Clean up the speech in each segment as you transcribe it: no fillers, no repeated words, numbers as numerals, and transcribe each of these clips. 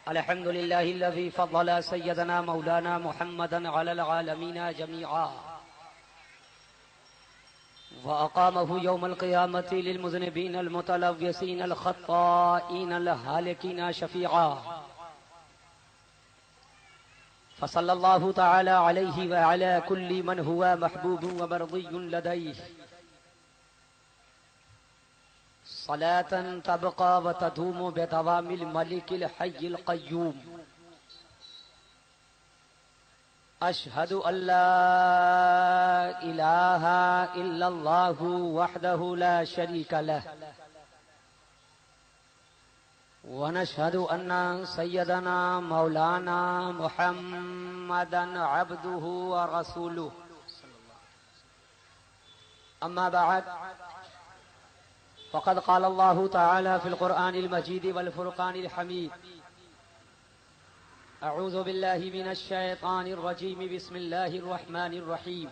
الحمد لله الذي فضل سيدنا مولانا محمدا على العالمين جميعا وأقامه يوم القيامة للمذنبين المتلوثين الخطائين الهالكين شفيعا فصلى الله تعالى عليه وعلى كل من هو محبوب ومرضي لديه صلاة تبقى وتدوم بدوام الملك الحي القيوم أشهد أن لا إله إلا الله وحده لا شريك له ونشهد أن سيدنا مولانا محمدا عبده ورسوله أما بعد فقد قال الله تعالى في القرآن المجيد والفرقان الحميد أعوذ بالله من الشيطان الرجيم بسم الله الرحمن الرحيم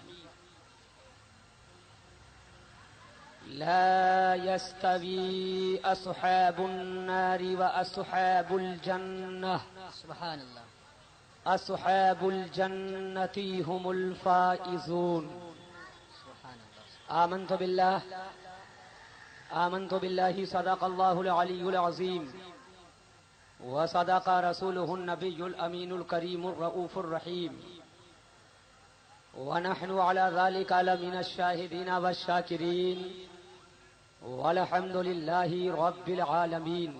لا يستوي أصحاب النار وأصحاب الجنة سبحان الله. أصحاب الجنة هم الفائزون. سبحان الله. آمنت بالله صدق الله العلي العظيم وصدق رسوله النبي الأمين الكريم الرؤوف الرحيم ونحن على ذلك لمن الشاهدين والشاكرين والحمد لله رب العالمین.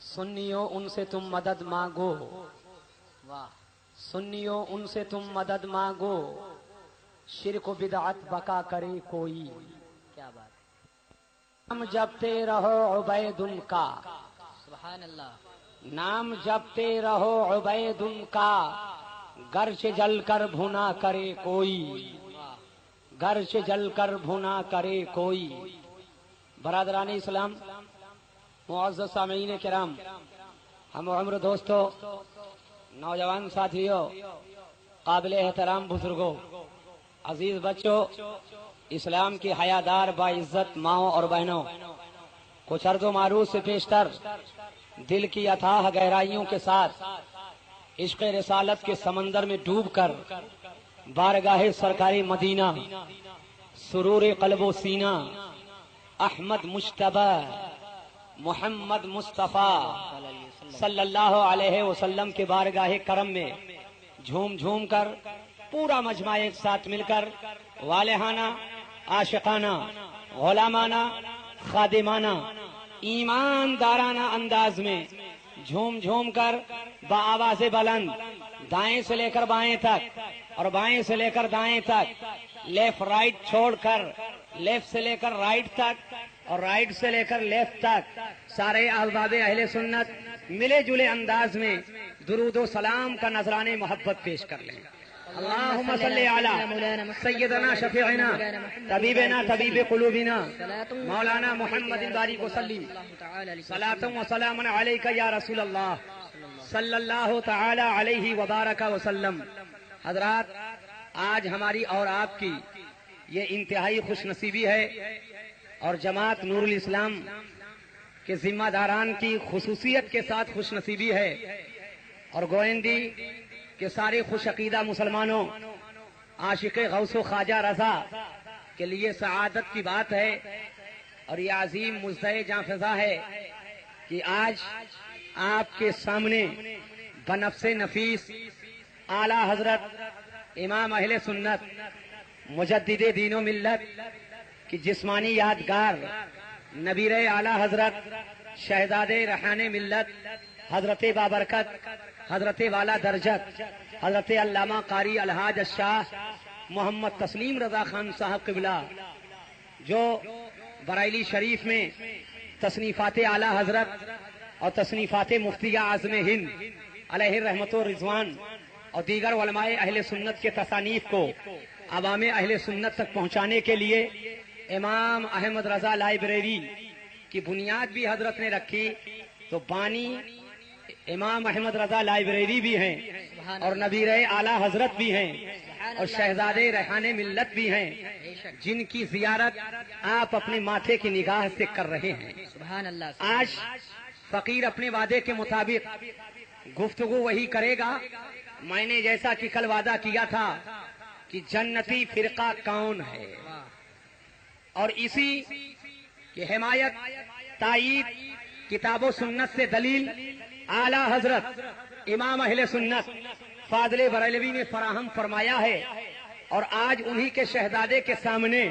سنیو ان سے تم مدد مانگو، واہ. سنیو ان سے تم مدد مانگو، شرک و بدعت بقا کرے کوئی. کیا بات. نام جپتے رہو عبید ان کا، سبحان اللہ. نام جپتے رہو عبید ان کا، گرچہ جل کر بھنا کرے کوئی، واہ. گرچہ جل کر بھنا کرے کوئی. برادران اسلام، معزز سامعین کرام، ہم عمر دوستو، نوجوان ساتھیوں، قابل احترام بزرگوں، عزیز بچوں، اسلام کی حیادار باعزت ماؤں اور بہنوں، کچھ عرض و معروض سے پیشتر دل کی اتھاہ گہرائیوں کے ساتھ عشق رسالت کے سمندر میں ڈوب کر بارگاہ سرکاری مدینہ، سرور قلب و سینہ، احمد مجتبی محمد مصطفیٰ صلی اللہ علیہ وسلم کے بارگاہ کرم میں جھوم جھوم کر پورا مجمع ایک ساتھ مل کر والہانہ، عاشقانہ، غلامانہ، خادمانہ، ایماندارانہ انداز میں جھوم جھوم کر بآواز بلند دائیں سے لے کر بائیں تک اور بائیں سے لے کر دائیں تک، لیفٹ رائٹ چھوڑ کر لیفٹ سے لے کر رائٹ تک اور رائٹ سے لے کر لیفٹ تک سارے احباب اہل سنت ملے جلے انداز میں درود و سلام کا نذرانِ محبت پیش کر لیں. اللہم صلی علی سیدنا شفیعنا طبیبنا طبیب قلوبنا مولانا محمد الباری وسلم صلاۃ و سلام علیک یا رسول اللہ صلی اللہ تعالی علیہ وبارک وسلم. حضرات، آج ہماری اور آپ کی یہ انتہائی خوش نصیبی ہے اور جماعت نور الاسلام کے ذمہ داران کی خصوصیت کے ساتھ خوش نصیبی ہے اور گوئندی کہ سارے خوش عقیدہ مسلمانوں، عاشق غوث و خواجہ رضا کے لیے سعادت کی بات ہے اور یہ عظیم مجدہ جاں فضا ہے کہ آج آپ کے سامنے بنفس نفیس اعلی حضرت امام اہل سنت مجدد دین و ملت کی جسمانی یادگار نبیر اعلی حضرت شہزاد ریحان ملت حضرت بابرکت، حضرت والا درجت، حضرت علامہ قاری الحاج الشاہ محمد تسلیم رضا خان صاحب قبلہ، جو برائیلی شریف میں تصنیفات اعلی حضرت اور تصنیفات مفتی اعظم ہند علیہ رحمت و رضوان اور دیگر علماء اہل سنت کے تصانیف کو عوام اہل سنت تک پہنچانے کے لیے امام احمد رضا لائبریری کی بنیاد بھی حضرت نے رکھی، تو بانی امام احمد رضا لائبریری بھی ہیں اور نبیر اعلی حضرت بھی ہیں اور شہزادے ریحان ملت بھی ہیں، جن کی زیارت آپ اپنے ماتھے کی نگاہ سے کر رہے ہیں. سبحان اللہ. آج فقیر اپنے وعدے کے مطابق گفتگو وہی کرے گا. میں نے جیسا کہ کل وعدہ کیا تھا کہ جنتی فرقہ کون ہے اور اسی کی حمایت تائید کتاب و سنت سے دلیل اعلی حضرت امام اہل سنت فاضل بریلوی نے فراہم فرمایا ہے. اور آج انہی کے شہزادے کے سامنے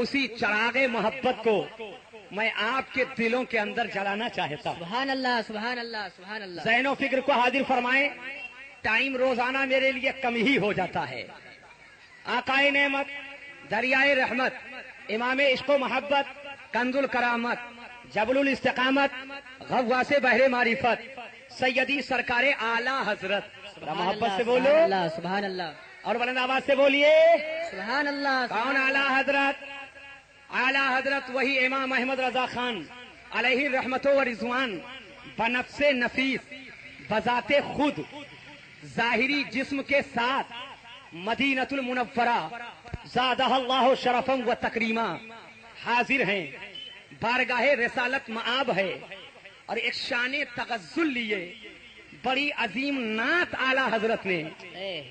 اسی چراغ محبت کو میں آپ کے دلوں کے اندر جلانا چاہتا ہوں. سبحان اللہ سبحان اللہ سبحان اللہ. ذہن و فکر کو حاضر فرمائیں. ٹائم روزانہ میرے لیے کم ہی ہو جاتا ہے. آقائے نعمت دریائے رحمت امام عشق و محبت کنز الکرامت جبل الاستقامت غواص بحر معرفت سیدی سرکار اعلی حضرت. محبت سے بولو سبحان اللہ سبحان اللہ اور بلند آواز سے بولیے سبحان اللہ. کون اعلی حضرت؟ اعلی حضرت وہی امام احمد رضا خان علیہ رحمت و رضوان بنفس نفیس بذات خود ظاہری جسم کے ساتھ مدینۃ المنورہ زادہ اللہ شرفا و تکریما حاضر ہیں. بارگاہ رسالت مآب ہے اور ایک شان تغزل لیے بڑی عظیم نعت اعلی حضرت نے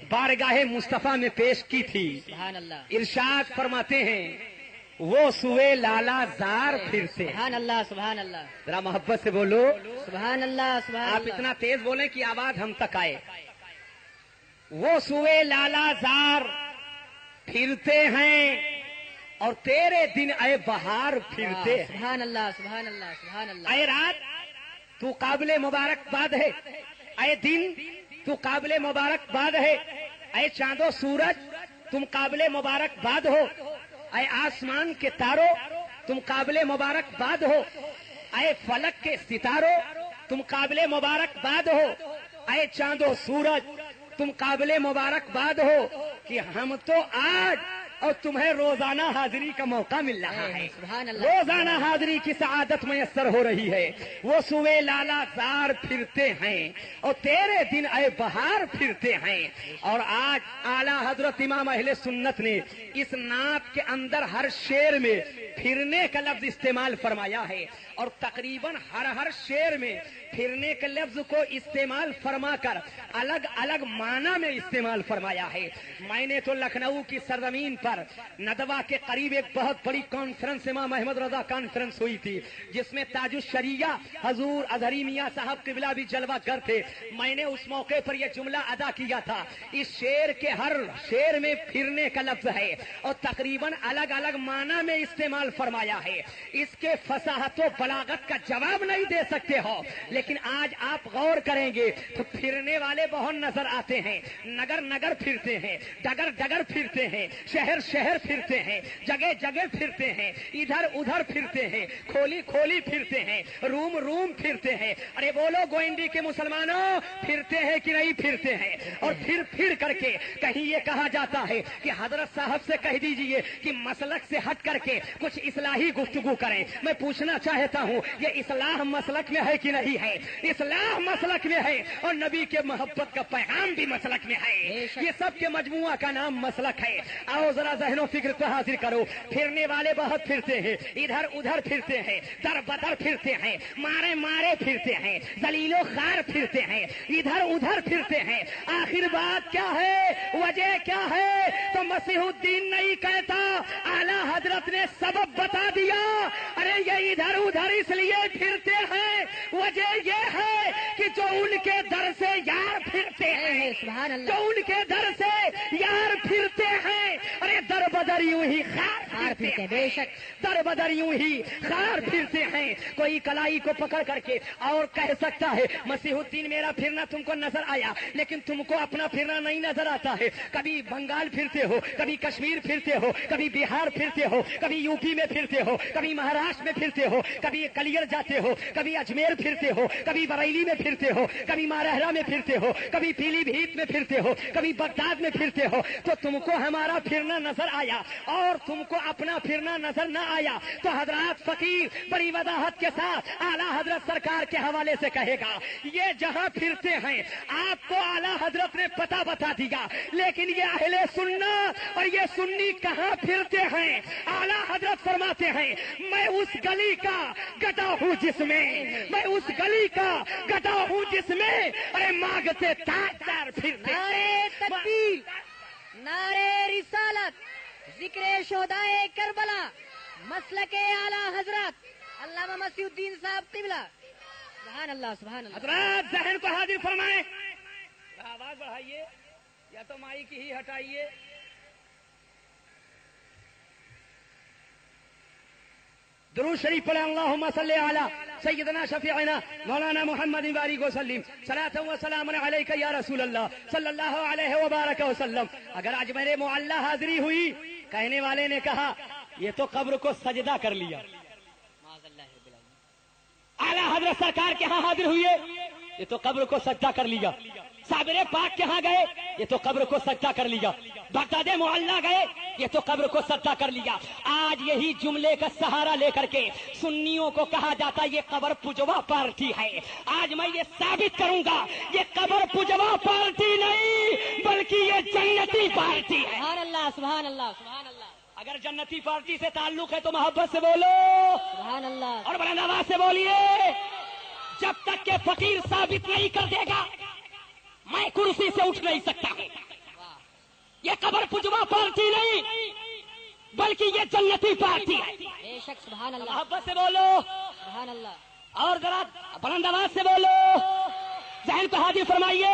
بارگاہ مصطفیٰ میں پیش کی تھی. سبحان اللہ ارشاد فرماتے ہیں وہ سوئے لالا زار پھر سے. سبحان اللہ سبحان اللہ ذرا محبت سے بولو. سبحان اللہ سبحان آپ اللہ. اتنا تیز بولیں کہ آواز ہم تک آئے. وہ سوئے لالا زار پھرتے ہیں اور تیرے دن اے بہار پھرتے ہیں. سبحان اللہ سبحان اللہ سبحان اللہ. اے رات تو قابل مبارکباد ہے. اے دن تو قابل مبارکباد ہے. اے چاند و سورج تم قابل مبارکباد ہو. اے آسمان کے تاروں تم قابل مبارکباد ہو. اے فلک کے ستاروں تم قابل مبارکباد ہو. اے چاند و سورج تم قابل مبارکباد ہو کہ ہم تو آج اور تمہیں روزانہ حاضری کا موقع مل رہا ہے. سبحان اللہ. روزانہ حاضری کی سعادت میسر ہو رہی ہے. وہ سوئے لالا زار پھرتے ہیں اور تیرے دن اے بہار پھرتے ہیں. اور آج اعلی حضرت امام اہل سنت نے اس نعت کے اندر ہر شعر میں پھرنے کا لفظ استعمال فرمایا ہے اور تقریباً ہر شعر میں پھرنے کے لفظ کو استعمال فرما کر الگ الگ معنی میں استعمال فرمایا ہے. میں نے تو لکھنؤ کی سرزمین پر ندوہ کے قریب ایک بہت بڑی کانفرنس امام احمد رضا کانفرنس ہوئی تھی جس میں تاج الشریعہ حضور اظہری میاں صاحب قبلہ بھی جلوہ گر تھے. میں نے اس موقع پر یہ جملہ ادا کیا تھا اس شعر کے ہر شعر میں پھرنے کا لفظ ہے اور تقریباً الگ الگ معنی میں استعمال فرمایا ہے. اس کے فصاحت و بلاغت کا جواب نہیں دے سکتے ہو لیکن آج آپ غور کریں گے تو پھرنے والے بہت نظر آتے ہیں. نگر نگر پھرتے ہیں, ڈگر ڈگر پھرتے ہیں, شہر شہر پھرتے ہیں, جگہ جگہ پھرتے ہیں, ادھر ادھر پھرتے ہیں, کھولی کھولی پھرتے ہیں, روم روم پھرتے ہیں. ارے بولو گوئنڈی کے مسلمانوں پھرتے ہیں کہ نہیں پھرتے ہیں؟ اور پھر کر کے کہیں یہ کہا جاتا ہے کہ حضرت صاحب سے کہہ دیجئے کہ مسلک سے ہٹ کر کے کچھ اصلاحی گفتگو کریں. میں پوچھنا چاہتا ہوں یہ اصلاح مسلک میں ہے کہ نہیں ہے؟ اصلاح مسلک میں ہے اور نبی کے محبت کا پیغام بھی مسلک میں ہے. یہ سب کے مجموعہ کا نام مسلک ہے. آؤ ذرا ذہن و فکر کو حاضر کرو. پھرنے والے بہت پھرتے ہیں, ادھر ادھر پھرتے ہیں, در بدر پھرتے ہیں, مارے مارے پھرتے ہیں, ذلیل و خوار پھرتے ہیں, ادھر ادھر پھرتے ہیں. آخر بات کیا ہے, وجہ کیا ہے؟ تو مسیح الدین نہیں کہتا, اعلی حضرت نے سبب بتا دیا. ارے یہ ادھر ادھر اس لیے پھرتے ہیں, وجہ یہ ہے کہ جو ان کے در سے یار پھرتے ہیں, سبحان اللہ. جو ان کے در سے یار پھرتے ہیں. ارے در بدر یوں ہی خار پھرتے ہیں, بے شک در بدر یوں ہی خار پھرتے ہیں. کوئی کلائی کو پکڑ کر کے اور کہہ سکتا ہے مسیح الدین میرا پھرنا تم کو نظر آیا لیکن تم کو اپنا پھرنا نہیں نظر آتا ہے. کبھی بنگال پھرتے ہو, کبھی کشمیر پھرتے ہو, کبھی بہار پھرتے ہو, کبھی یو پی میں پھرتے ہو, کبھی مہاراشٹر میں پھرتے ہو, کبھی کلیئر جاتے ہو, کبھی اجمیر پھرتے ہو, کبھی بریلی میں پھرتے ہو, کبھی مارہرا میں پھرتے ہو, کبھی پیلی بھیت میں پھرتے ہو, کبھی بغداد میں پھرتے ہو. تو تم کو ہمارا پھرنا نظر آیا آیا اور تم کو اپنا پھرنا نظر نہ آیا تو حضرات فقیر بڑی وضاحت کے ساتھ اعلیٰ حضرت سرکار کے حوالے سے کہے گا یہ جہاں پھرتے ہیں آپ کو اعلیٰ حضرت نے پتہ بتا دیا، لیکن یہ اہل سنت اور یہ سنی کہاں پھرتے ہیں؟ اعلیٰ حضرت فرماتے ہیں میں اس گلی کا گدا ہوں جس میں، میں اس گلی کا گدا ہوں جس میں ارے مانگتے تاجدار پھرتے نعرے تکبیر، نعرے رسالت، ذکر شہدائے کربلا، مسلک اعلیٰ حضرت علامہ مسیح الدین صاحب قبلہ، سبحان اللہ سبحان اللہ۔ حضرات ذہن کو حاضر فرمائیں، آواز بڑھائیے یا تو مائک ہی ہٹائیے۔ درود شریف پڑھیں، اللہم صلی علی سیدنا شفیعنا مولانا محمد بارک وسلم، صلاۃ و سلام علیک یا رسول اللہ صلی اللہ علیہ وبارک وسلم۔ اگر آج میرے معلّہ حاضری ہوئی، کہنے والے نے کہا یہ تو قبر کو سجدہ کر لیا، اعلیٰ حضرت سرکار کے ہاں حاضر ہوئے یہ تو قبر کو سجدہ کر لیا، صابر پاک کے ہاں گئے یہ تو قبر کو سجدہ کر لیا، بغداد معلّہ گئے یہ تو قبر کو سجدہ کر لیا۔ آج یہی جملے کا سہارا لے کر کے سنیوں کو کہا جاتا یہ قبر پجوا پارٹی ہے۔ آج میں یہ ثابت کروں گا یہ قبر پجوا پارٹی نہیں بلکہ یہ جنتی پارٹی ہے۔ سبحان اللہ سبحان اللہ سبحان اللہ۔ اگر جنتی پارٹی سے تعلق ہے تو محبت سے بولو سبحان اللہ اور بلند آواز سے بولیے۔ جب تک کہ فقیر ثابت نہیں کر دے گا میں کرسی سے اٹھ نہیں سکتا ہوں۔ یہ قبر پجوا پارٹی نہیں بلکہ یہ جنتی پارٹی ہے۔ بے شک سبحان اللہ محبت سے بولو سبحان اللہ۔ اور ذرا بلند آواز سے بولو، ذہن پہ حاضر فرمائیے۔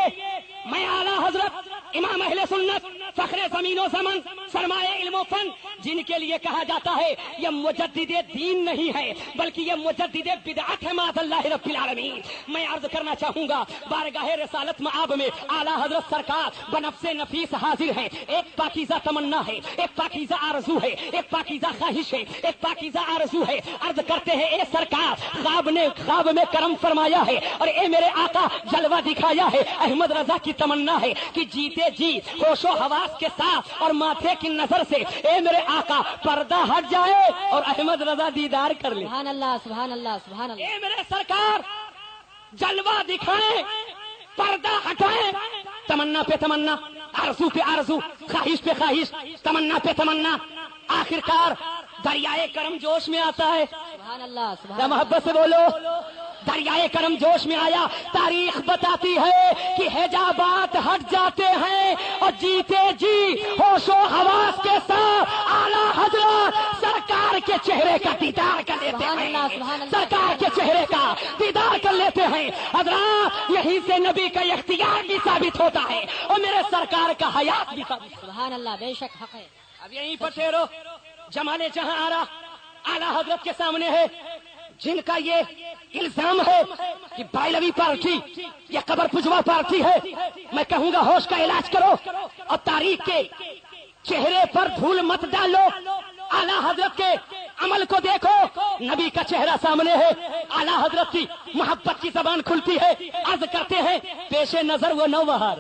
میں اعلیٰ حضرت امام اہل سنت فخر زمین و زمن سرمایہ علم و فن جن کے لیے کہا جاتا ہے یہ مجدد دین نہیں ہے بلکہ یہ مجدد بدعت ہے معاذ اللہ رب العالمین، میں عرض کرنا چاہوں گا بارگاہ رسالت مآب میں اعلیٰ حضرت سرکار بنفس نفیس حاضر ہیں۔ ایک پاکیزہ تمنا ہے، ایک پاکیزہ آرزو ہے، ایک پاکیزہ خواہش ہے، ایک پاکیزہ آرزو ہے۔ عرض کرتے ہیں اے سرکار خواب میں کرم فرمایا ہے اور اے میرے آقا جلوہ دکھایا ہے۔ احمد رضا کی تمنا ہے کہ جیتے جی ہوش و حواس کے ساتھ اور ماتھے کی نظر سے اے میرے آقا پردہ ہٹ جائے اور احمد رضا دیدار کر لے۔ سبحان اللہ سبحان اللہ سبحان اللہ۔ اے میرے سرکار جلوہ دکھائیں، پردہ ہٹائیں، تمنا پہ تمنا، آرزو پہ آرزو، خواہش پہ خواہش، تمنا پہ تمنا، آخر کار دریائے کرم جوش میں آتا ہے۔ سبحان اللہ سبحان یا اللہ۔ محبت سے بولو، دریائے کرم جوش میں آیا۔ تاریخ بتاتی ہے کہ حجابات ہٹ جاتے ہیں اور جیتے جی ہوش و حواس کے ساتھ اعلیٰ حضرت سرکار کے چہرے کا دیدار کر لیتے سبحان ہیں، اللہ سبحان اللہ۔ سرکار کے چہرے کا دیدار کر لیتے ہیں۔ حضرات یہیں سے نبی کا اختیار بھی ثابت ہوتا ہے اور میرے سرکار کا حیات بھی ثابت ہوتا ہے۔ سبحان اللہ بے شک حق ہے۔ اب یہیں پر ٹھہرو، جمال جہاں آرا اعلیٰ حضرت کے سامنے ہے جن کا یہ الزام ہے کہ بائلوی پارٹی یا قبر پجوا پارٹی ہے۔ میں کہوں گا ہوش کا علاج کرو اور تاریخ کے چہرے پر دھول مت ڈالو، اعلیٰ حضرت کے عمل کو دیکھو۔ نبی کا چہرہ سامنے ہے، اعلیٰ حضرت کی محبت کی زبان کھلتی ہے، عرض کرتے ہیں پیش نظر وہ نوبہار،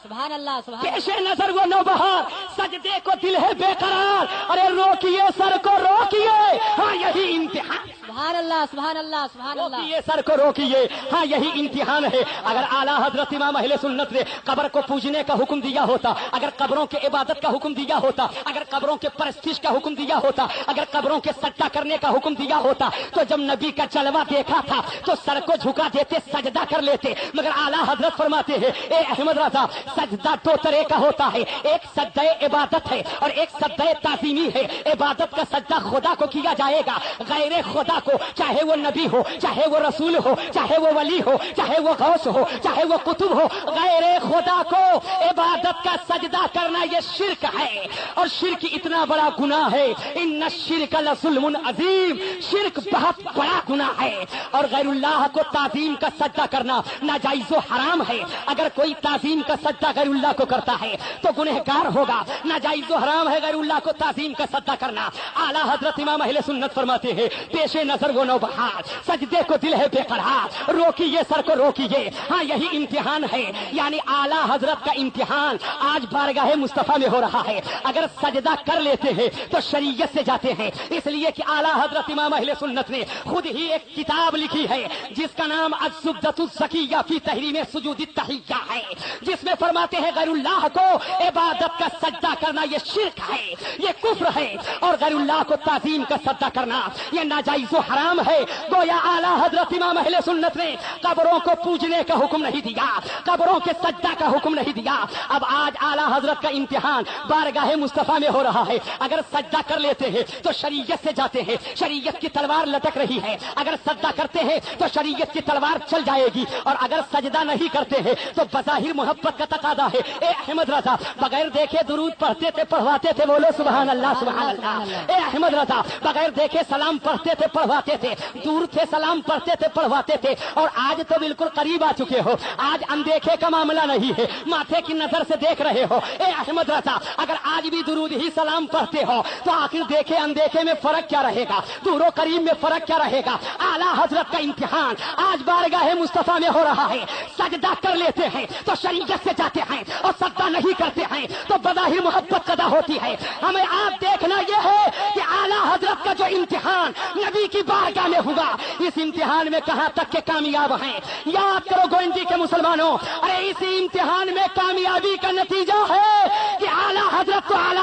سبحان اللہ سبحان پیش نظر وہ نوبہار، سجدے کو دل ہے بے قرار، ارے روکیے سر کو روکیے، ہاں یہی امتحان، سبحان اللہ سبحان اللہ سبحان اللہ۔ روکیے سر کو روکیے، ہاں یہی امتحان ہے۔ اگر اعلیٰ حضرت امام اہل سنت نے قبر کو پوجنے کا حکم دیا ہوتا، اگر قبروں کے عبادت کا حکم دیا ہوتا، اگر قبروں کے پرستش کا حکم دیا ہوتا، اگر قبروں کے سجدہ کرنے کا حکم دیا ہوتا تو جب نبی کا جلوہ دیکھا تھا تو سر کو جھکا دیتے، سجدہ کر لیتے۔ مگر اعلیٰ حضرت فرماتے ہیں اے احمد رضا سجدہ دو طرح کا ہوتا ہے، ایک سجدہ عبادت ہے اور ایک سجدہ تعظیمی ہے۔ عبادت کا سجدہ خدا کو کیا جائے گا، غیر خدا کو، چاہے وہ نبی ہو، چاہے وہ رسول ہو، چاہے وہ ولی ہو، چاہے وہ غوث ہو، چاہے وہ قطب ہو، غیر خدا کو عبادت کا سجدہ کرنا یہ شرک ہے اور شرک اتنا بڑا گناہ ہے۔ ان الشرک لظلم عظیم، شرک بہت بڑا گناہ ہے اور غیر اللہ کو تعظیم کا سجدہ کرنا ناجائز و حرام ہے۔ اگر کوئی تعظیم کا سجدہ غیر اللہ کو کرتا ہے تو گنہگار ہوگا، ناجائز و حرام ہے غیر اللہ کو تعظیم کا سجدہ کرنا۔ اعلیٰ حضرت امام اہل سنت فرماتے ہیں پیش नजर वो नौबहार, सजदे को दिल है बेकरार, रोकिए सर को रोकिए। हाँ यही इम्तिहान है, यानी आला हजरत का इम्तिहान आज बारगाह मुस्तफा में हो रहा है। अगर सजदा कर लेते हैं तो शरीयत से जाते हैं, इसलिए कि आला हजरत इमाम अहले सुन्नत ने खुद ही एक किताब लिखी है जिसका नाम अज़्ज़ुब्दतुज़ ज़किय्या फी तहरीम सुजूद तहिय्या है, जिसमें फरमाते हैं गैरुल्लाह को इबादत का सजदा करना ये शिर्क है, ये कुफ्र है, और गैरुल्लाह को ताज़ीम का सजदा करना ये नाजायज़ हराम है। गोया आला हजरत इमाम अहले सुन्नत ने कब्रों को पूजने का हुक्म नहीं दिया, कब्रों के सजदा का हुक्म नहीं दिया। अब आज आला हजरत का इम्तिहान बारगाह मुस्तफा में हो रहा है। अगर सजदा कर लेते हैं तो शरीयत से जाते हैं, शरीयत की तलवार लटक रही है। अगर सजदा करते हैं तो शरीयत की तलवार चल जाएगी, और अगर सजदा नहीं करते हैं तो बज़ाहिर मोहब्बत का तकादा है। ए अहमद रजा बगैर देखे दुरूद पढ़ते थे, पढ़वाते थे, बोलो सुभान अल्लाह सुभान अल्लाह। ए अहमद रजा बगैर देखे सलाम पढ़ते थे, पढ़वाते थे, दूर थे सलाम पढ़ते थे, पढ़वाते थे, और आज तो बिल्कुल करीब आ चुके हो। आज अनदेखे का मामला नहीं है, माथे की नजर से देख रहे हो। ए अहमद रजा अगर आज भी दुरूद ही सलाम पढ़ते हो तो आखिर देखे अनदेखे में फर्क क्या रहेगा, दूरो करीब में फर्क क्या रहेगा। आला हजरत का इम्तिहान आज बारगाह मुस्तफा में हो रहा है। सजदा कर लेते हैं तो शरीयत से जाते हैं, और सजदा नहीं करते हैं तो बज़ाहिर मोहब्बत कदा होती है। हमें आप देखना यह है कि आला हजरत का जो इम्तिहान नबी की बारगाह में हुआ, इस इम्तिहान में कहां तक के कामयाब हैं। याद करो गोइंदी के मुसलमानों, अरे इसी इम्तिहान में कामयाबी का नतीजा है कि आला हजरत तो आला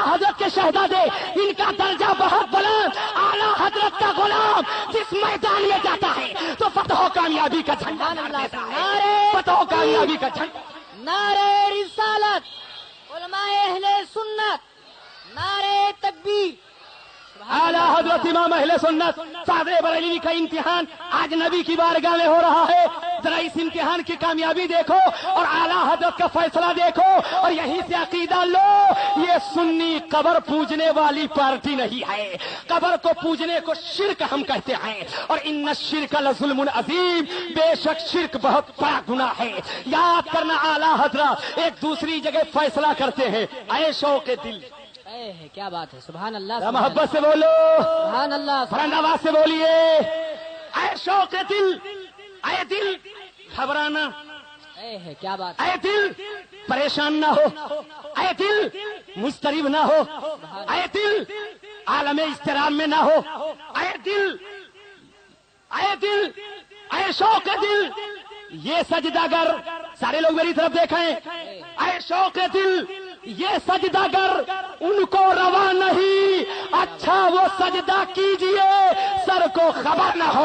हजरत के शहजादे, इनका दर्जा बहुत बुलंद। आला हजरत का गुलाम जिस मैदान में जाता है तो फतह कामयाबी का झंडा लहराता है, फतह कामयाबी का झंडा। नारे रिसालत, उलमाए अहले सुन्नत, नारे तकबीर। आला हजरत इमाम अहले सुन्नत सादे बरेलवी का इम्तिहान आज नबी की बारगाह में हो रहा है। जरा इस इम्तिहान की कामयाबी देखो और आला हजरत का फैसला देखो, और यहीं से अकीदा लो। ये सुन्नी कब्र पूजने वाली पार्टी नहीं है, कब्र को पूजने को शिर्क हम कहते हैं, और इन्ना शिर्क लज़ुल्मुन अज़ीम, बेशक शिर्क बहुत बड़ा गुनाह है। याद करना आला हजरत एक दूसरी जगह फैसला करते हैं, ऐशों के दिल। क्या बात है, सुभान अल्लाह। मोहब्बत से बोलो सुभान अल्लाह, बुलंद आवाज से बोलिए। ऐशों के दिल, ऐ दिल घबराना, क्या बात है, ऐ दिल परेशान ना हो, ऐ दिल मुस्तरिब ना हो, ऐ दिल आलम इस्तिराब में ना हो, ऐ दिल, ऐ दिल, ऐशों के दिल। ये सजदागर, सारे लोग मेरी तरफ देखें, ऐशों के दिल ये सजदागर उनको रवा नहीं, अच्छा वो सजदा कीजिए सर को खबर न हो,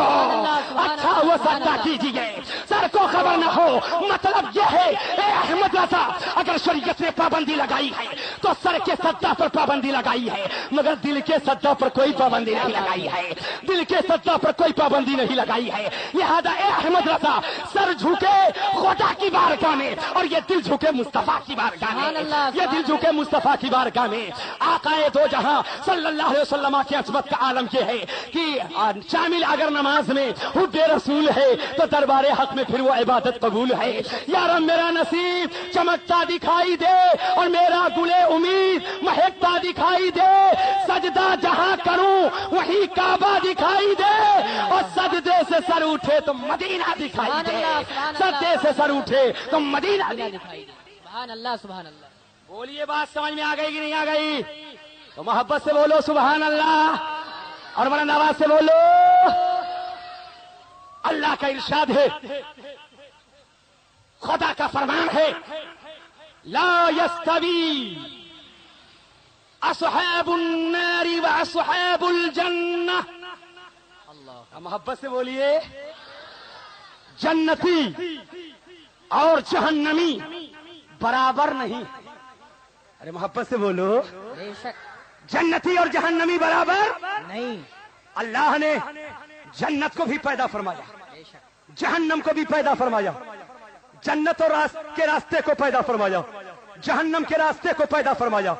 अच्छा वो सजदा कीजिए सर को खबर न हो। मतलब यह है ए अहमद रजा, अगर शरीयत ने पाबंदी लगाई है तो सर के सजदा पर पाबंदी लगाई है, मगर दिल के सजदा पर कोई पाबंदी नहीं लगाई है, दिल के सजदा पर कोई पाबंदी नहीं लगाई है। लिहाजा ए अहमद रजा सर झुके खुदा की बारगाह में, और ये दिल झुके मुस्तफा की बारगाह में, ये दिल झुके मुस्तफा की बारगाह में। आकाए दो जहां सल्लल्लाहु अलैहि वसल्लम की अज़मत का आलम ये है कि शामिल अगर नमाज में हुब्बे रसूल है तो दरबारे हक में फिर वो इबादत कबूल है। या रब मेरा नसीब चमकता दिखाई दे और मेरा गुले उम्मीद महकता दिखाई दे, सजदा जहां करूं वहीं काबा दिखाई दे, और सजदे से सर उठे तो मदीना दिखाई दे, सजदे से सर उठे तो मदीना दिखाई दे। सुभान अल्लाह, सुभान अल्लाह। बोलिए बात समझ में आ गई कि नहीं आ गई? तो मोहब्बत से बोलो सुभान अल्लाह, और बुलंद आवाज से बोलो। अल्लाह का इरशाद है, खुदा का फरमान है, ला यस्तवी अस्हाबुन नारी व अस्हाबुल जन्नह। अल्लाह, मोहब्बत से बोलिए। जन्नती और जहन्नमी बराबर नहीं। अरे मोहब्बत से बोलो। जन्नती और जहन्नमी बराबर नहीं। अल्लाह ने जन्नत को भी पैदा फरमाया, जहन्नम को भी पैदा फरमाया, जन्नत और के रास्ते को पैदा फरमाया, जहन्नम के रास्ते को पैदा फरमाया,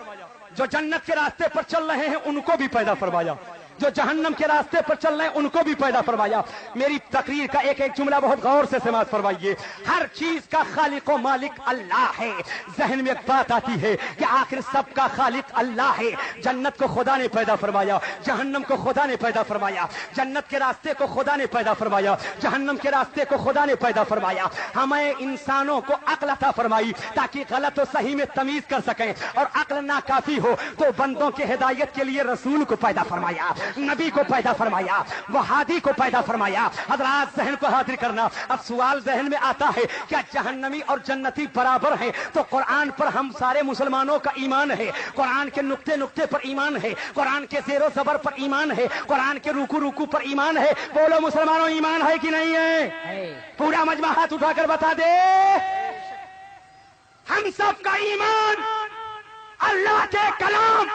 जो जन्नत के रास्ते पर चल रहे हैं उनको भी पैदा फरमाया। जो जहन्नम के रास्ते पर चल रहे हैं उनको भी पैदा फरमाया। मेरी तकरीर का एक एक जुमला बहुत गौर से समाज फरमाइए। हर चीज का खालिक और मालिक अल्लाह है। जहन में एक बात आती है कि आखिर सबका खालिक अल्लाह है। जन्नत को खुदा ने पैदा फरमाया, जहन्नम को खुदा ने पैदा फरमाया, जन्नत के रास्ते को खुदा ने पैदा फरमाया, जहन्नम के रास्ते को खुदा ने पैदा फरमाया। हमें इंसानों को अक्ल अता फरमाई ताकि गलत और सही में तमीज कर सकें, और अक्ल ना काफी हो तो बंदों के हिदायत के लिए रसूल को पैदा फरमाया, नबी को पैदा फरमाया, वहादी को पैदा फरमाया। हजरात जहन को हाजिर करना। अब सवाल जहन में आता है, क्या जहन्नमी और जन्नती बराबर हैं? तो कुरान पर हम सारे मुसलमानों का ईमान है, कुरान के नुक्ते नुक्ते पर ईमान है, कुरान के ज़ेरो ज़बर पर ईमान है, कुरान के रुकू रुकू पर ईमान है। बोलो मुसलमानों, ईमान है कि नहीं है? पूरा मजमा हाथ उठाकर बता दे। हम सब का ईमान अल्लाह के कलाम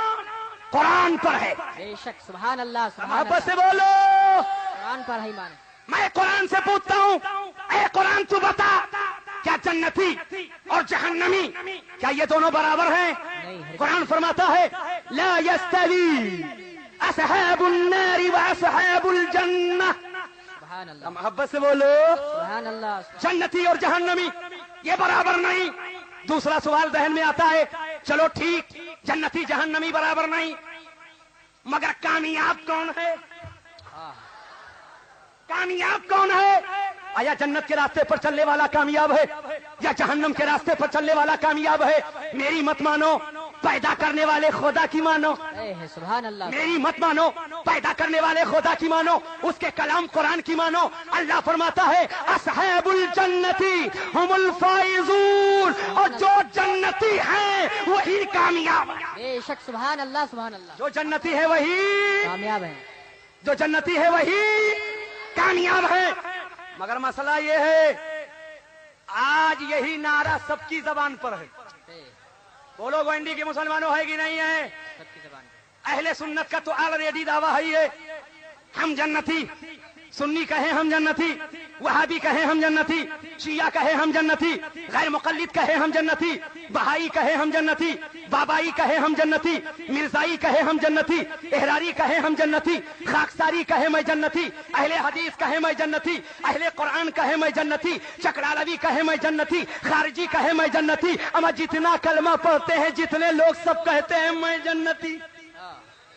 कुरान पर है। बेशक, सुभान अल्लाह, सुभान मोहब्बत से अल्लाह। बोलो। कुरान पर है ईमान। मैं कुरान से पूछता हूँ, ए कुरान तू बता, क्या जन्नती और जहन्नमी क्या ये दोनों बराबर हैं? कुरान फरमाता है, ला यस्तवी असहाबुन नारी व असहाबुल जन्नह। सुभान अल्लाह, मोहब्बत से बोलो। सुभान अल्लाह। जन्नती और जहन्नमी ये बराबर नहीं। दूसरा सवाल जहन में आता है, चलो ठीक, जन्नती जहन्नमी बराबर नहीं, मगर कामयाब कौन है? कामयाब कौन है? आया जन्नत के रास्ते पर चलने वाला कामयाब है या जहन्नम के रास्ते पर चलने वाला कामयाब है? मेरी मत मानो, पैदा करने वाले खुदा की मानो। सुभान अल्लाह। मेरी मत मानो, पैदा करने वाले खुदा की मानो, उसके कलाम कुरान की मानो। अल्लाह फरमाता है, असहाबुल जन्नती हुमुल फाइजून, और जो जन्नती हैं वही कामयाब है। बेशक, सुभान अल्लाह, सुभान अल्लाह। जो जन्नती है वही कामयाब है, जो जन्नती है वही कामयाब है। मगर मसला ये है, आज यही नारा सबकी जबान पर है। बोलो गोंडी के मुसलमानों है कि नहीं है? सबकी ज़बान पे। अहले सुन्नत का तो ऑलरेडी दावा है, हम जन्नती। सुन्नी कहे हम जन्नती, वहाबी कहे हम जन्नती, शिया कहे हम जन्नती, गैर मुक़ल्लिद कहे हम जन्नती, बहाई कहे हम जन्नती, बाबाई कहे हम जन्नती, मिर्जाई कहे हम जन्नती, एहरारी कहे हम जन्नती, खाकसारी कहे मैं जन्नती, अहले हदीस कहे मैं जन्नती, अहले कुरान कहे मैं जन्नती, चकरालवी कहे मैं जन्नती, खारिजी कहे मैं जन्नती। अमा जितना कलमा पढ़ते हैं जितने लोग सब कहते हैं मैं जन्नती।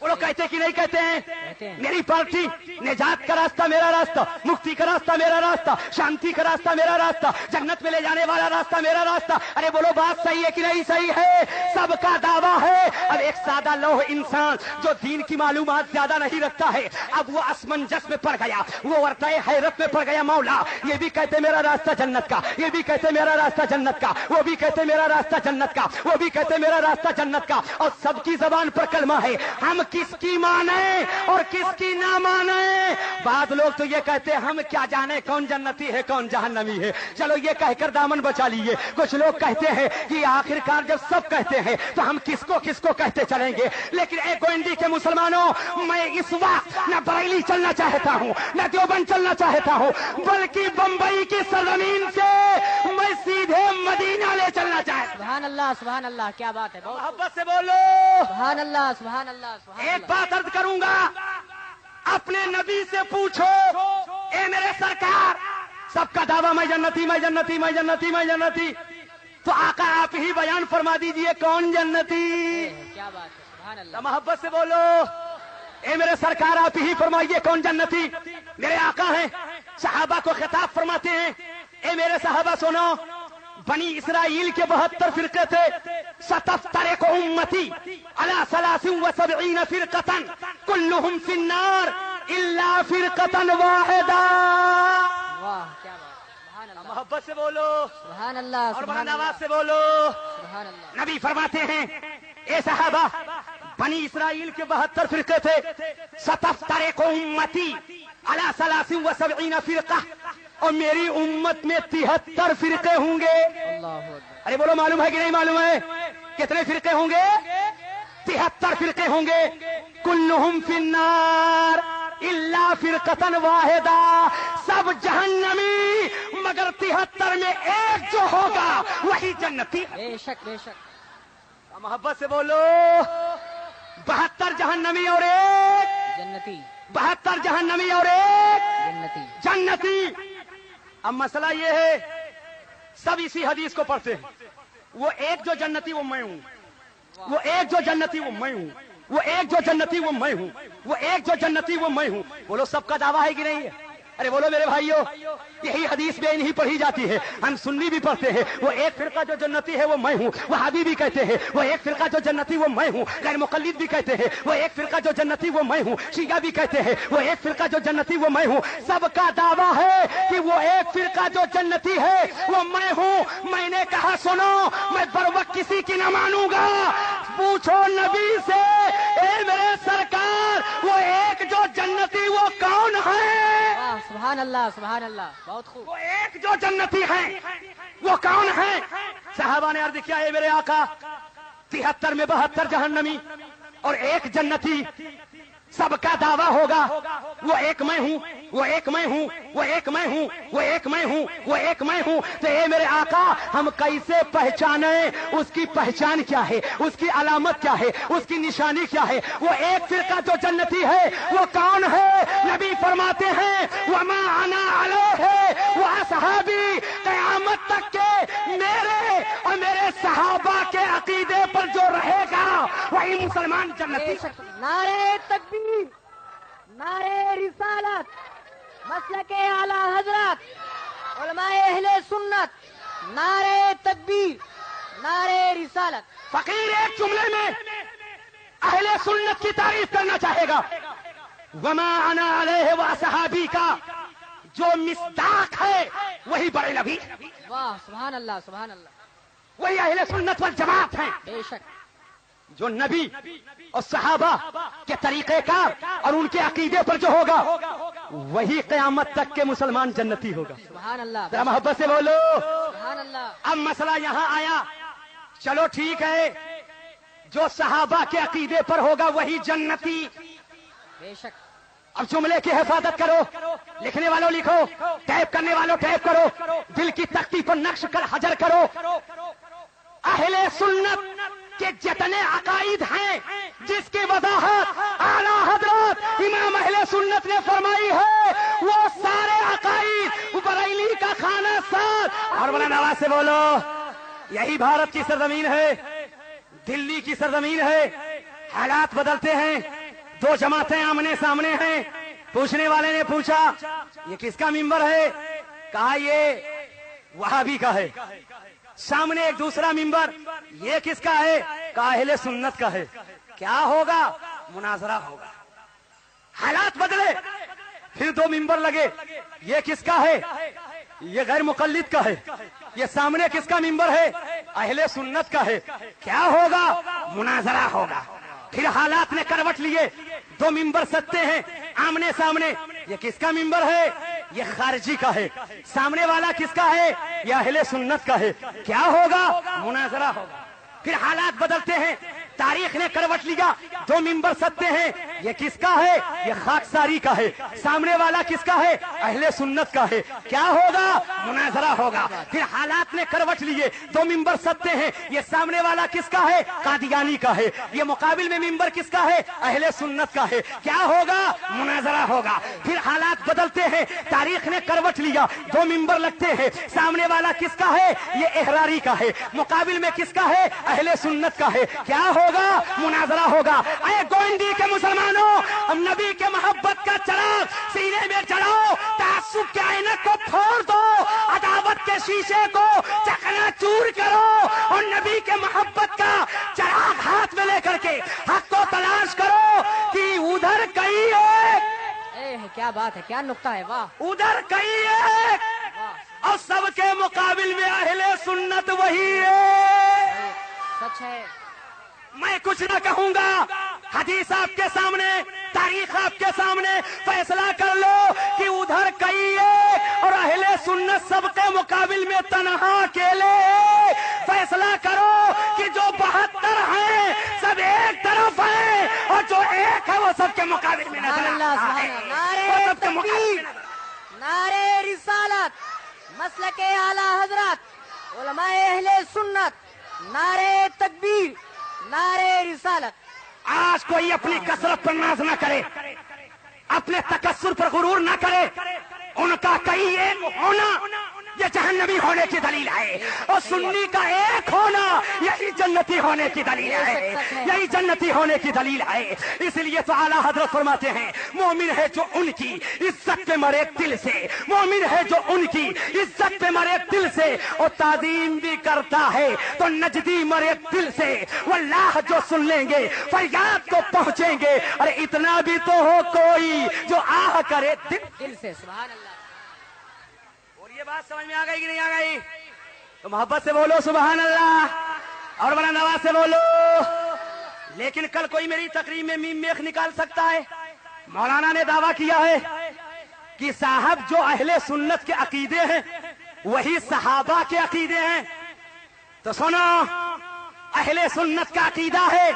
वो लोग कहते कि नहीं कहते हैं? मेरी पार्टी, निजात का रास्ता मेरा रास्ता, मुक्ति का रास्ता मेरा रास्ता, शांति का रास्ता मेरा रास्ता, जन्नत में ले जाने वाला रास्ता मेरा रास्ता। अरे बोलो, बात सही है कि नहीं सही है? सबका दावा है। अब एक सादा लोह इंसान जो दीन की मालूमात ज्यादा नहीं रखता है, अब वो असमंजस में पड़ गया, वो वर्ताए हैरत में पड़ गया। मौला, ये भी कहते मेरा रास्ता जन्नत का, ये भी कहते मेरा रास्ता जन्नत का, वो भी कहते मेरा रास्ता जन्नत का, वो भी कहते मेरा रास्ता जन्नत का, और सबकी जबान पर कलमा है। हम किसकी माने और किसकी ना माने? बाद लोग तो ये कहते हैं हम क्या जाने कौन जन्नती है कौन जहन्नमी है। चलो ये कहकर दामन बचा लिए। कुछ लोग कहते हैं कि आखिरकार जब सब कहते हैं तो हम किसको किसको कहते चलेंगे। लेकिन एक गोंडी के मुसलमानों, मैं इस वक्त न बरेली चलना चाहता हूँ, न देवबंद चलना चाहता हूँ, बल्कि बंबई की सरजमीन से मैं सीधे मदीना ले चलना चाहता हूँ। सुभान अल्लाह, सुभान अल्लाह, क्या बात है। मोहब्बत से बोलो। सुभान अल्लाह, सुभान अल्लाह, सुभान एक बात अर्ज करूंगा, अपने नबी से पूछो, ए मेरे सरकार, सबका दावा मैं जन्नती, मैं जन्नती, मैं जन्नती, मैं जन्नती, तो आका आप ही बयान फरमा दीजिए कौन जन्नती? क्या बात है, सुभान अल्लाह। मोहब्बत से बोलो, ए मेरे सरकार आप ही फरमाइए कौन जन्नती? मेरे आका हैं, सहाबा को खिताब फरमाते हैं, ए मेरे सहाबा सुनो, बनी इसराइल के 72 फिरके थे, 77 को उम्मती अला सलासिन व सबईन फिरकतन कुल्लुहुम फिन्नार इल्ला फिरकतन वाहिदा। वाह, क्या बात, सुभान अल्लाह। मोहब्बत से बोलो, सुभान अल्लाह, और सुभान बुलंद आवाज अल्लाह, से बोलो। सुभान अल्लाह। नबी फरमाते हैं, ए सहाबा, बनी इसराइल के 72 फिरके थे, 77 को उम्मती अला सलासिन व सबईन फिरका, और मेरी उम्मत में 73 फिरके होंगे। अल्लाह अकबर। अरे बोलो, मालूम है कि नहीं मालूम है? कितने फिरके होंगे? 73 फिरके होंगे। कुल्लुहुम फिन्नार इल्ला फिरकतन वाहिदा, सब जहन्नमी मगर 73 में एक जो होगा वही जन्नती है। बेशक, बेशक। मोहब्बत से बोलो, 72 जहन्नमी और एक जन्नती 72 जहन्नमी और एक जन्नती जन्नती। अब मसला ये है, सब इसी हदीस को पढ़ते हैं। वो एक जो जन्नती वो मैं हूं, वो एक जो जन्नती वो मैं हूं, वो एक जो जन्नती वो मैं हूं, वो एक जो जन्नती वो मैं हूं। बोलो सबका दावा है कि नहीं है? अरे बोलो मेरे भाइयों, यही हदीस में नहीं पढ़ी जाती है, हम सुन्नी भी पढ़ते हैं। वो एक फिरका जो जन्नती है वो मैं हूँ, वहाबी भी कहते हैं वो एक फिरका जो जन्नती वो मैं हूँ, गैर मुकल्लिद भी कहते हैं वो एक फिरका जो जन्नती वो मैं हूँ, शिया भी कहते हैं वो एक फिरका जो जन्नती वो मैं हूँ। सबका दावा है कि वो एक फिरका जो जन्नती है वो मैं हूँ। मैंने कहा सुनो, मैं बरवक्त किसी की न मानूंगा। पूछो नबी से, ए मेरे सरकार, वो एक जो जन्नती वो कौन है? वाह, सुभान अल्लाह, सुभान अल्लाह, बहुत खूब। वो एक जो जन्नती है वो कौन है? साहबा ने अर्ज किया, है मेरे आका, 73 में 72 जहन्नमी और एक जन्नती, सबका दावा होगा वो एक मैं हूँ, वो एक मैं हूँ, वो एक मैं हूँ, वो एक मैं हूँ, वो एक मैं हूँ। तो ये मेरे आका, हम कैसे पहचाने? उसकी पहचान क्या है? उसकी अलामत क्या है? उसकी निशानी क्या है? वो एक फिरका जो जन्नती है वो कौन है? नबी फरमाते हैं, वमा अना अलैहि व असहाबी, क़यामत तक के मेरे और मेरे सहाबा के अकीदे पर जो रहेगा वही मुसलमान जन्नती। नारे तकबीर, नारे रिसालत, मसलके आला हजरत, उलमाए अहले सुन्नत, नारे तकबीर, नारे रिसालत। फकीर एक जुमले में अहले सुन्नत की तारीफ करना चाहेगा। वमा अना अलैहि व असहाबी का जो मिस्दाक है वही बड़े नबी, वाह, सुभान अल्लाह, सुभान अल्लाह, वही अहले सुन्नत वल जमात है। बेशक जो नबी और सहाबा के तरीक़ेकार और उनके अकीदे पर जो होगा वही क़यामत तक के मुसलमान जन्नती होगा। सुभान अल्लाह, जरा मोहब्बत से बोलो। सुभान अल्लाह। अब मसला यहाँ आया, चलो ठीक है, जो सहाबा के अकीदे पर होगा वही जन्नती। बेशक अब जुमले की हिफाजत करो, लिखने वालों लिखो, टैप करने वालों टैप करो, दिल की तख्ती पर नक्श कर हजर करो। अहले सुन्नत के जितने अकाईद हैं जिसकी वजाहत आला हजरत इमाम अहले सुन्नत ने फरमाई है, वो सारे अकाईद बरेली का खाना साथ और बुलंद आवाज से बोलो, यही भारत की सरजमीन है, दिल्ली की सरजमीन है। हालात बदलते हैं, दो जमातें आमने सामने हैं। पूछने वाले ने पूछा, ये किसका मिंबर है? कहा ये वहाबी का है। सामने एक दूसरा मिंबर, ये किसका है? कहा अहले सुन्नत का है। क्या होगा? मुनाजरा होगा। हालात बदले, फिर दो मिंबर लगे, ये किसका है? ये गैर मुकल्लिद का है। ये सामने किसका मिंबर है? अहले सुन्नत का है। क्या होगा? मुनाजरा होगा। फिर हालात ने करवट लिए, दो मिंबर सत्ते हैं आमने सामने, ये किसका मिंबर है? ये खारजी का है। सामने वाला किसका है? ये अहले सुन्नत का है। क्या होगा? मुनाजरा होगा। फिर हालात बदलते हैं, तारीख ने करवट लिया, दो मिंबर सत्ते हैं, ये किसका है? ये खाकसारी का है। सामने वाला किसका है? अहले सुन्नत का है। क्या होगा? मुनाजरा होगा। फिर हालात ने करवट लिए, दो मिंबर सत्ते हैं, ये सामने वाला किसका है? कादियानी का है। ये मुकाबिल में मिंबर किसका है? अहले सुन्नत का है। क्या होगा? मुनाजरा होगा। फिर हालात बदलते हैं, तारीख ने करवट लिया, दो मिंबर लगते हैं, सामने वाला किसका है? ये एहरारी का है। मुकाबिल में किसका है? अहले सुन्नत का है। क्या होगा? मुनाजरा होगा। अरे गोइंदी के मुसलमानों, हम नबी के मोहब्बत का चराग सीने में जलाओ, तासुब के ऐनक को फोड़ दो, अदावत के शीशे को चकनाचूर करो और नबी के मोहब्बत का चराग हाथ में लेकर के हक को तलाश करो कि उधर कहीं एक, क्या बात है, क्या नुक्ता है, वाह, उधर कहीं एक और सबके मुकाबिल में अहले सुन्नत वही है। सच है। मैं कुछ न कहूंगा, हदीस आपके सामने, तारीख आपके सामने, फैसला कर लो कि उधर कई है और अहले सुन्नत सबके मुकाबिल में तनहा अकेले। फैसला करो कि जो 72 हैं सब एक तरफ हैं और जो एक है वो सबके मुकाबिल में नजर आता है। वो सबके मुकाबिल में। नारे रिसालत, मसलके आला हजरत, उलमाए अहले सुन्नत, नारे तकबीर, नारे रिसालत। आज कोई अपनी कसरत पर नाज न करे, اپنے تکسر پر غرور نہ کرے. ان کا کئی ایک ہونا یہ جہنمی ہونے کی دلیل ہے، اور سنی کا ایک ہونا یہی جنتی ہونے کی دلیل ہے، یہی جنتی ہونے کی دلیل ہے. اس لیے تو اعلیٰ حضرت فرماتے ہیں مومن ہے جو ان کی عزت پہ مرے دل سے، مومن ہے جو ان کی عزت پہ مرے دل سے، اور تعظیم بھی کرتا ہے تو نجدی مرے دل سے. واللہ جو سن لیں گے فریاد کو پہنچیں گے. ارے اتنا بھی تو ہو کوئی جو آہ کرے دل سے. سبحان اللہ. یہ بات سمجھ میں آ گئی کہ نہیں آ گئی؟ تو محبت سے بولو سبحان اللہ، اور بلند آواز سے بولو. لیکن کل کوئی میری تقریر میں میم میخ نکال سکتا ہے؟ مولانا نے دعویٰ کیا ہے کہ صاحب جو اہل سنت کے عقیدے ہیں وہی صحابہ کے عقیدے ہیں. تو سنو، اہل سنت کا عقیدہ ہے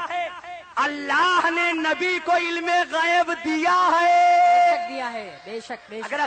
اللہ نے نبی کو علم غیب دیا ہے. دیا ہے، بے شک بے شک. اگر